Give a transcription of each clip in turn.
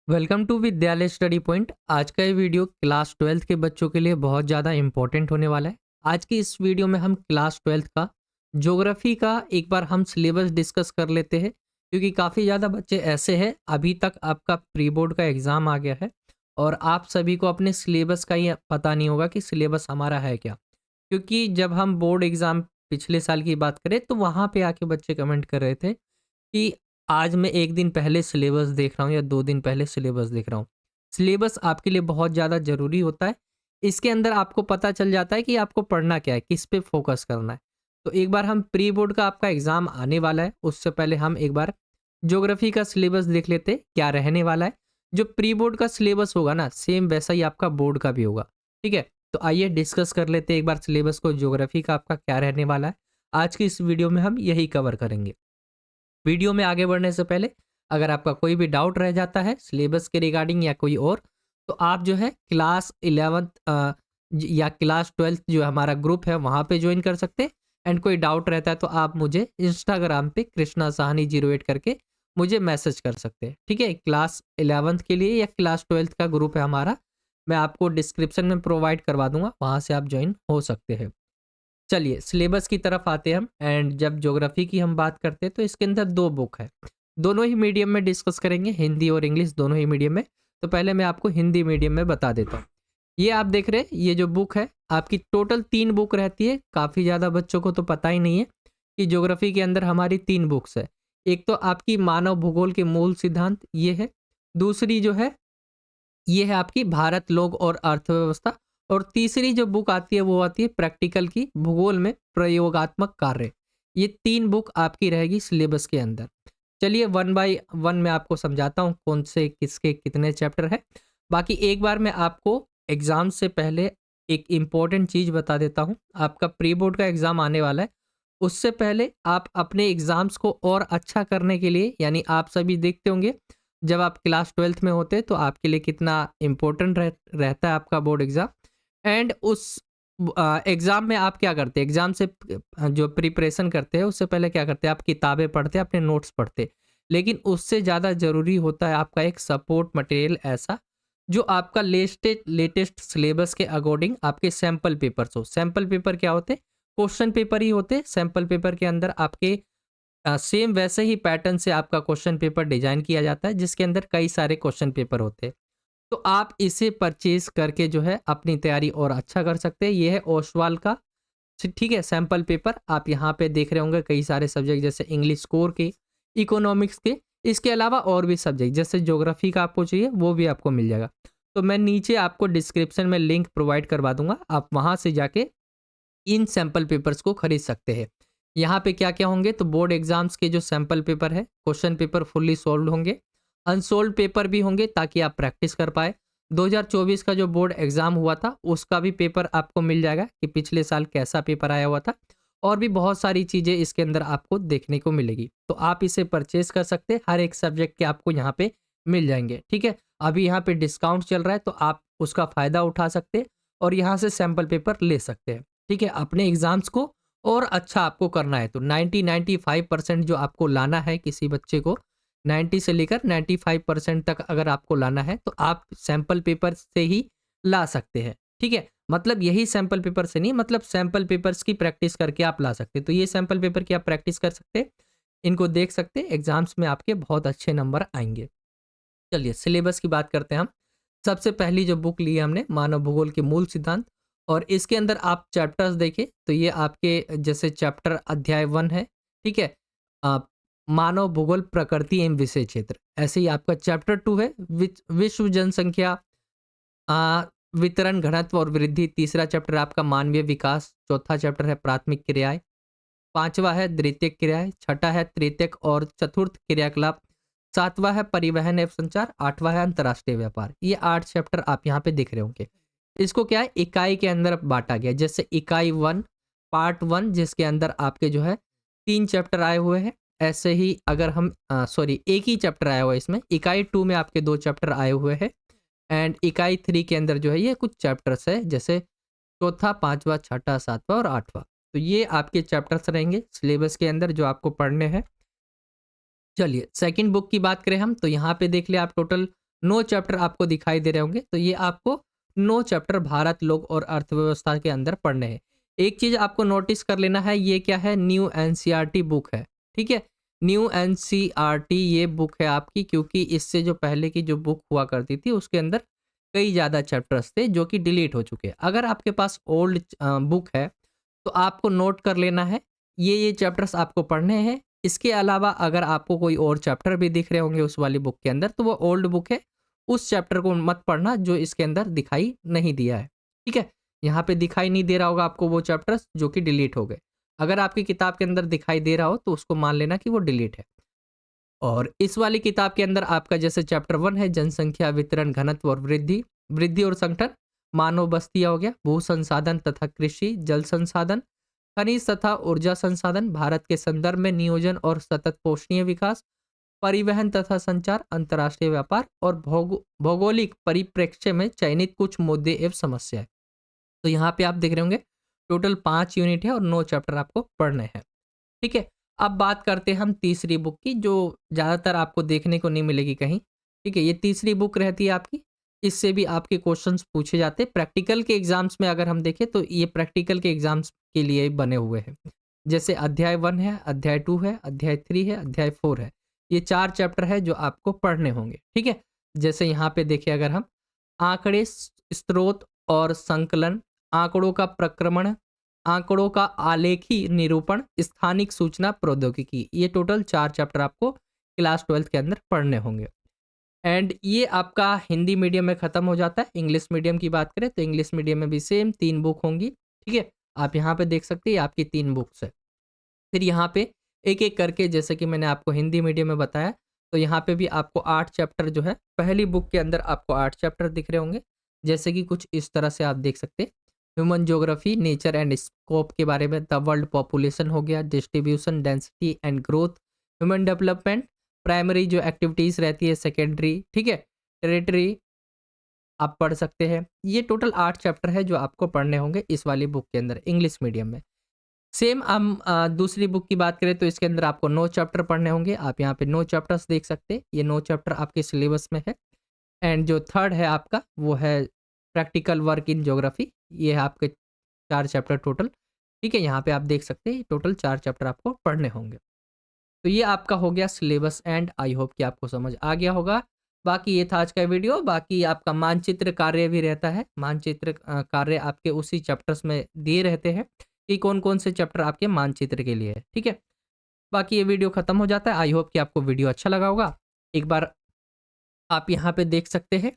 Welcome to विद्यालय study point. आज का ये वीडियो क्लास ट्वेल्थ के बच्चों के लिए बहुत ज़्यादा इंपॉर्टेंट होने वाला है। आज की इस वीडियो में हम क्लास ट्वेल्थ का ज्योग्राफी का एक बार हम सिलेबस डिस्कस कर लेते हैं, क्योंकि काफ़ी ज़्यादा बच्चे ऐसे हैं, अभी तक आपका प्री बोर्ड का एग्ज़ाम आ गया है और आप सभी को अपने सिलेबस का ये पता नहीं होगा कि सिलेबस हमारा है क्या। क्योंकि जब हम बोर्ड एग्ज़ाम पिछले साल की बात करें तो वहाँ पे आके बच्चे कमेंट कर रहे थे कि आज मैं 1 दिन पहले सिलेबस देख रहा हूँ या 2 दिन पहले सिलेबस देख रहा हूँ। सिलेबस आपके लिए बहुत ज़्यादा ज़रूरी होता है। इसके अंदर आपको पता चल जाता है कि आपको पढ़ना क्या है, किस पे फ़ोकस करना है। तो एक बार हम प्री बोर्ड का आपका एग्ज़ाम आने वाला है, उससे पहले हम एक बार ज्योग्राफ़ी का सिलेबस देख लेते हैं, क्या रहने वाला है। जो प्री बोर्ड का सिलेबस होगा ना, सेम वैसा ही आपका बोर्ड का भी होगा, ठीक है? तो आइए डिस्कस कर लेते हैं एक बार सिलेबस को, ज्योग्राफ़ी का आपका क्या रहने वाला है। आज की इस वीडियो में हम यही कवर करेंगे। वीडियो में आगे बढ़ने से पहले अगर आपका कोई भी डाउट रह जाता है सिलेबस के रिगार्डिंग या कोई और, तो आप जो है क्लास 11th या क्लास 12th जो हमारा ग्रुप है वहाँ पे ज्वाइन कर सकते हैं। एंड कोई डाउट रहता है तो आप मुझे इंस्टाग्राम पे कृष्णा साहनी 08 करके मुझे मैसेज कर सकते हैं, ठीक है? क्लास 11th के लिए या क्लास 12th का ग्रुप है हमारा, मैं आपको डिस्क्रिप्शन में प्रोवाइड करवा दूंगा, वहाँ से आप ज्वाइन हो सकते हैं। चलिए सिलेबस की तरफ आते हैं हम। एंड जब ज्योग्राफी की हम बात करते हैं तो इसके अंदर 2 बुक है। दोनों ही मीडियम में डिस्कस करेंगे, हिंदी और इंग्लिश दोनों ही मीडियम में। तो पहले मैं आपको हिंदी मीडियम में बता देता हूँ। ये आप देख रहे हैं, ये जो बुक है आपकी टोटल 3 बुक रहती है। काफ़ी ज़्यादा बच्चों को तो पता ही नहीं है कि ज्योग्राफी के अंदर हमारी 3 बुक्स है। एक तो आपकी मानव भूगोल के मूल सिद्धांत ये है। दूसरी जो है ये है आपकी भारत लोग और अर्थव्यवस्था। और तीसरी जो बुक आती है वो आती है प्रैक्टिकल की, भूगोल में प्रयोगात्मक कार्य। ये 3 बुक आपकी रहेगी सिलेबस के अंदर। चलिए वन बाय वन मैं आपको समझाता हूँ कौन से किसके कितने चैप्टर है। बाकी एक बार मैं आपको एग्ज़ाम से पहले एक इम्पॉर्टेंट चीज़ बता देता हूँ। आपका प्री बोर्ड का एग्ज़ाम आने वाला है, उससे पहले आप अपने एग्ज़ाम्स को और अच्छा करने के लिए, यानी आप सभी देखते होंगे जब आप क्लास 12th में होते तो आपके लिए कितना इम्पोर्टेंट रहता है आपका बोर्ड एग्ज़ाम। एंड उस एग्ज़ाम में आप क्या करते हैं, एग्ज़ाम से जो प्रिपरेशन करते हैं उससे पहले क्या करते हैं, आप किताबें पढ़ते हैं, अपने नोट्स पढ़ते हैं। लेकिन उससे ज़्यादा ज़रूरी होता है आपका एक सपोर्ट मटेरियल ऐसा जो आपका लेटेस्ट सिलेबस के अकॉर्डिंग आपके सैम्पल पेपर्स हो। सैम्पल पेपर क्या होते हैं? क्वेश्चन पेपर ही होते हैं। सैम्पल पेपर के अंदर आपके सेम वैसे ही पैटर्न से आपका क्वेश्चन पेपर डिजाइन किया जाता है, जिसके अंदर कई सारे क्वेश्चन पेपर होते हैं। तो आप इसे परचेज करके जो है अपनी तैयारी और अच्छा कर सकते हैं। ये है ओसवाल का, ठीक है, सैंपल पेपर। आप यहाँ पे देख रहे होंगे कई सारे सब्जेक्ट जैसे इंग्लिश कोर के, इकोनॉमिक्स के, इसके अलावा और भी सब्जेक्ट जैसे ज्योग्राफी का आपको चाहिए वो भी आपको मिल जाएगा। तो मैं नीचे आपको डिस्क्रिप्शन में लिंक प्रोवाइड करवा दूंगा, आप वहाँ से जाके इन सैंपल पेपर्स को खरीद सकते हैं। यहाँ पे क्या क्या होंगे, तो बोर्ड एग्जाम्स के जो सैंपल पेपर है, क्वेश्चन पेपर फुल्ली सोल्व होंगे, अनसोल्व पेपर भी होंगे ताकि आप प्रैक्टिस कर पाए। 2024 का जो बोर्ड एग्जाम हुआ था उसका भी पेपर आपको मिल जाएगा कि पिछले साल कैसा पेपर आया हुआ था। और भी बहुत सारी चीज़ें इसके अंदर आपको देखने को मिलेगी, तो आप इसे परचेज कर सकते हैं। हर एक सब्जेक्ट के आपको यहाँ पे मिल जाएंगे, ठीक है? अभी यहाँ पे डिस्काउंट चल रहा है तो आप उसका फ़ायदा उठा सकते हैं और यहाँ से सैंपल पेपर ले सकते हैं, ठीक है? अपने एग्ज़ाम्स को और अच्छा आपको करना है तो 90-95% जो आपको लाना है किसी बच्चे को, 90 से लेकर 95% तक अगर आपको लाना है तो आप सैंपल पेपर से ही ला सकते हैं, ठीक है? मतलब यही सैंपल पेपर से नहीं, मतलब सैंपल पेपर्स की प्रैक्टिस करके आप ला सकते हैं। तो ये सैंपल पेपर की आप प्रैक्टिस कर सकते हैं, इनको देख सकते हैं, एग्जाम्स में आपके बहुत अच्छे नंबर आएंगे। चलिए सिलेबस की बात करते हैं हम। सबसे पहली जो बुक ली है हमने, मानव भूगोल के मूल सिद्धांत। और इसके अंदर आप चैप्टर्स देखें तो ये आपके जैसे चैप्टर अध्याय 1 है, ठीक है? अ, मानव भूगोल प्रकृति एवं विषय क्षेत्र। ऐसे ही आपका चैप्टर 2 है, विश्व जनसंख्या वितरण घनत्व और वृद्धि। तीसरा चैप्टर है आपका मानवीय विकास। चौथा चैप्टर है प्राथमिक क्रियाएं। पांचवा है द्वितीयक क्रियाएं। छठा है तृतीयक और चतुर्थ क्रियाकलाप। सातवां है परिवहन एवं संचार। आठवां है अंतर्राष्ट्रीय व्यापार। ये 8 चैप्टर आप यहाँ पे दिख रहे होंगे। इसको क्या है, इकाई के अंदर बांटा गया। जैसे इकाई 1 पार्ट 1 जिसके अंदर आपके जो है 3 चैप्टर आए हुए हैं। ऐसे ही अगर हम सॉरी, एक ही चैप्टर आया हुआ है इसमें। इकाई 2 में आपके 2 चैप्टर आए हुए हैं। एंड इकाई 3 के अंदर जो है ये कुछ चैप्टर्स है, जैसे चौथा, पांचवा, छठा, सातवां और आठवां। तो ये आपके चैप्टर्स रहेंगे सिलेबस के अंदर जो आपको पढ़ने हैं। चलिए सेकंड बुक की बात करें हम तो यहाँ पे देख ले आप टोटल 9 चैप्टर आपको दिखाई दे रहे होंगे, तो ये आपको 9 चैप्टर भारत, लोक और अर्थव्यवस्था के अंदर पढ़ने हैं। एक चीज़ आपको नोटिस कर लेना है, ये क्या है, न्यू एनसीईआरटी बुक है, ठीक है। न्यू एनसीईआरटी ये बुक है आपकी, क्योंकि इससे जो पहले की जो बुक हुआ करती थी उसके अंदर कई ज़्यादा चैप्टर्स थे जो कि डिलीट हो चुके हैं। अगर आपके पास ओल्ड बुक है तो आपको नोट कर लेना है, ये चैप्टर्स आपको पढ़ने हैं। इसके अलावा अगर आपको कोई और चैप्टर भी दिख रहे होंगे उस वाली बुक के अंदर, तो वो ओल्ड बुक है, उस चैप्टर को मत पढ़ना जो इसके अंदर दिखाई नहीं दिया है, ठीक है। यहाँ पे दिखाई नहीं दे रहा होगा आपको वो चैप्टर्स जो कि डिलीट हो गए। अगर आपकी किताब के अंदर दिखाई दे रहा हो तो उसको मान लेना कि वो डिलीट है। और इस वाली किताब के अंदर आपका जैसे चैप्टर 1 है, जनसंख्या, वितरण, घनत्व और वृद्धि, वृद्धि और संगठन, मानव बस्तियाँ हो गया, भू संसाधन तथा कृषि, जल संसाधन, खनिज तथा ऊर्जा संसाधन, भारत के संदर्भ में नियोजन और सतत पोषणीय विकास, परिवहन तथा संचार, अंतर्राष्ट्रीय व्यापार और भौगोलिक परिप्रेक्ष्य में चयनित कुछ मुद्दे एवं समस्याएं। तो यहाँ पे आप देख रहे होंगे टोटल 5 यूनिट है और 9 चैप्टर आपको पढ़ने हैं, ठीक है। अब बात करते हैं हम तीसरी बुक की, जो ज़्यादातर आपको देखने को नहीं मिलेगी कहीं, ठीक है। ये तीसरी बुक रहती है आपकी, इससे भी आपके क्वेश्चंस पूछे जाते हैं प्रैक्टिकल के एग्जाम्स में। अगर हम देखें तो ये प्रैक्टिकल के एग्जाम्स के लिए बने हुए हैं। जैसे अध्याय 1 है, अध्याय 2 है, अध्याय 3 है, अध्याय 4 है। ये 4 चैप्टर है जो आपको पढ़ने होंगे, ठीक है। जैसे यहाँ पे देखिए, अगर हम आंकड़े, स्रोत और संकलन, आंकड़ों का प्रक्रमण, आंकड़ों का आलेखी निरूपण, स्थानिक सूचना प्रौद्योगिकी, ये टोटल 4 चैप्टर आपको क्लास 12 के अंदर पढ़ने होंगे। एंड ये आपका हिंदी मीडियम में ख़त्म हो जाता है। इंग्लिश मीडियम की बात करें तो इंग्लिश मीडियम में भी सेम 3 बुक होंगी, ठीक है। आप यहाँ पे देख सकते हैं आपकी 3 बुक्स है। फिर यहाँ पे एक-एक करके, जैसे कि मैंने आपको हिंदी मीडियम में बताया, तो यहाँ पे भी आपको 8 चैप्टर जो है, पहली बुक के अंदर आपको 8 चैप्टर दिख रहे होंगे। जैसे कि कुछ इस तरह से आप देख सकते हैं, human geography, nature and scope के बारे में, द वर्ल्ड पॉपुलेशन हो गया, distribution, density and growth, human development, primary जो एक्टिविटीज़ रहती है, सेकेंडरी, ठीक है, टेरिटरी आप पढ़ सकते हैं। ये टोटल 8 चैप्टर है जो आपको पढ़ने होंगे इस वाली बुक के अंदर इंग्लिश मीडियम में। सेम हम दूसरी बुक की बात करें तो इसके अंदर आपको 9 चैप्टर पढ़ने होंगे। आप यहाँ पे 9 चैप्टर्स देख सकते हैं। ये 9 चैप्टर आपके सिलेबस में है। एंड जो थर्ड है आपका, वो है प्रैक्टिकल वर्क इन ज्योग्राफी। ये है आपके 4 चैप्टर टोटल, ठीक है। यहाँ पे आप देख सकते हैं टोटल 4 चैप्टर आपको पढ़ने होंगे। तो ये आपका हो गया सिलेबस एंड आई होप कि आपको समझ आ गया होगा। बाकी ये था आज का वीडियो। बाकी आपका मानचित्र कार्य भी रहता है। मानचित्र कार्य आपके उसी चैप्टर्स में दिए रहते हैं कि कौन-कौन से चैप्टर आपके मानचित्र के लिए है, ठीक है। बाकी ये वीडियो खत्म हो जाता है। आई होप कि आपको वीडियो अच्छा लगा होगा। एक बार आप यहाँ पे देख सकते हैं,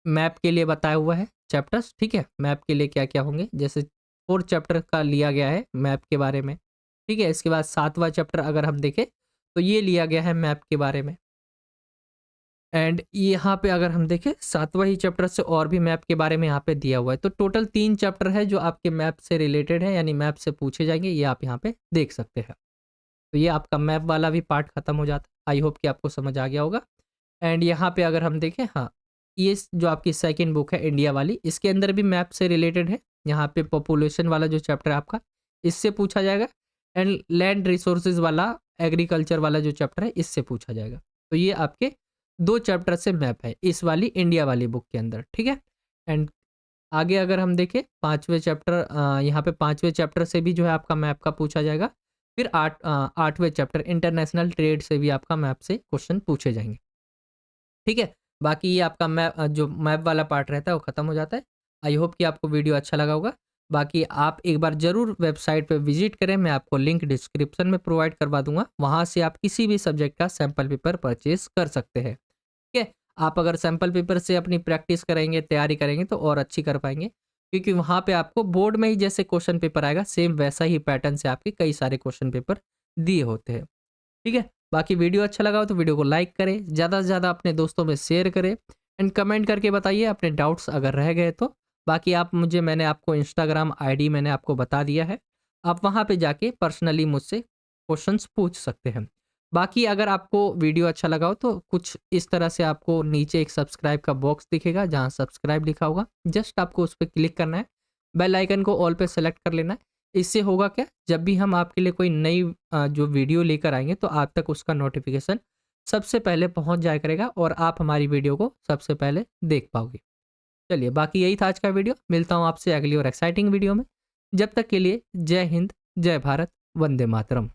मैप के लिए बताया हुआ है चैप्टर्स, ठीक है। मैप के लिए क्या-क्या होंगे, जैसे 4 चैप्टर का लिया गया है मैप के बारे में, ठीक है। इसके बाद 7वां चैप्टर अगर हम देखें तो ये लिया गया है मैप के बारे में। एंड यहाँ पे अगर हम देखें 7वां ही चैप्टर से और भी मैप के बारे में यहाँ पे दिया हुआ है। तो टोटल 3 चैप्टर है जो आपके मैप से रिलेटेड है, यानी मैप से पूछे जाएंगे, ये आप यहाँ पे देख सकते हैं। तो ये आपका मैप वाला भी पार्ट खत्म हो जाता है। आई होप कि आपको समझ आ गया होगा। एंड यहाँ पे अगर हम देखें, हाँ, ये जो आपकी सेकंड बुक है इंडिया वाली, इसके अंदर भी मैप से रिलेटेड है। यहाँ पे पॉपुलेशन वाला जो चैप्टर है आपका, इससे पूछा जाएगा। एंड लैंड रिसोर्सेज वाला, एग्रीकल्चर वाला जो चैप्टर है, इससे पूछा जाएगा। तो ये आपके 2 चैप्टर से मैप है इस वाली इंडिया वाली बुक के अंदर, ठीक है। एंड आगे अगर हम देखें 5वें चैप्टर, यहाँ पे 5वें चैप्टर से भी जो है आपका मैप का पूछा जाएगा। फिर 8वें चैप्टर इंटरनेशनल ट्रेड से भी आपका मैप से क्वेश्चन पूछे जाएंगे, ठीक है। बाकी ये आपका मैप, जो मैप वाला पार्ट रहता है वो खत्म हो जाता है। आई होप कि आपको वीडियो अच्छा लगा होगा। बाकी आप एक बार ज़रूर वेबसाइट पे विजिट करें, मैं आपको लिंक डिस्क्रिप्शन में प्रोवाइड करवा दूंगा। वहाँ से आप किसी भी सब्जेक्ट का सैम्पल पेपर परचेज कर सकते हैं, ठीक है। आप अगर सैम्पल पेपर से अपनी प्रैक्टिस करेंगे, तैयारी करेंगे तो और अच्छी कर पाएंगे, क्योंकि वहाँ पे आपको बोर्ड में ही जैसे क्वेश्चन पेपर आएगा, सेम वैसा ही पैटर्न से आपके कई सारे क्वेश्चन पेपर दिए होते हैं, ठीक है। बाकी वीडियो अच्छा लगा हो तो वीडियो को लाइक करें, ज़्यादा से ज़्यादा अपने दोस्तों में शेयर करें एंड कमेंट करके बताइए अपने डाउट्स अगर रह गए तो। बाकी मैंने आपको इंस्टाग्राम आईडी मैंने आपको बता दिया है, आप वहाँ पे जाके पर्सनली मुझसे क्वेश्चंस पूछ सकते हैं। बाकी अगर आपको वीडियो अच्छा लगा हो तो कुछ इस तरह से आपको नीचे एक सब्सक्राइब का बॉक्स दिखेगा, जहाँ सब्सक्राइब लिखा होगा, जस्ट आपको उस पर क्लिक करना है, बेल आइकन को ऑल पे सेलेक्ट कर लेना है। इससे होगा क्या, जब भी हम आपके लिए कोई नई जो वीडियो लेकर आएंगे तो आप तक उसका नोटिफिकेशन सबसे पहले पहुंच जाया करेगा और आप हमारी वीडियो को सबसे पहले देख पाओगे। चलिए, बाकी यही था आज का वीडियो। मिलता हूँ आपसे अगली और एक्साइटिंग वीडियो में। जब तक के लिए जय हिंद, जय भारत, वंदे मातरम।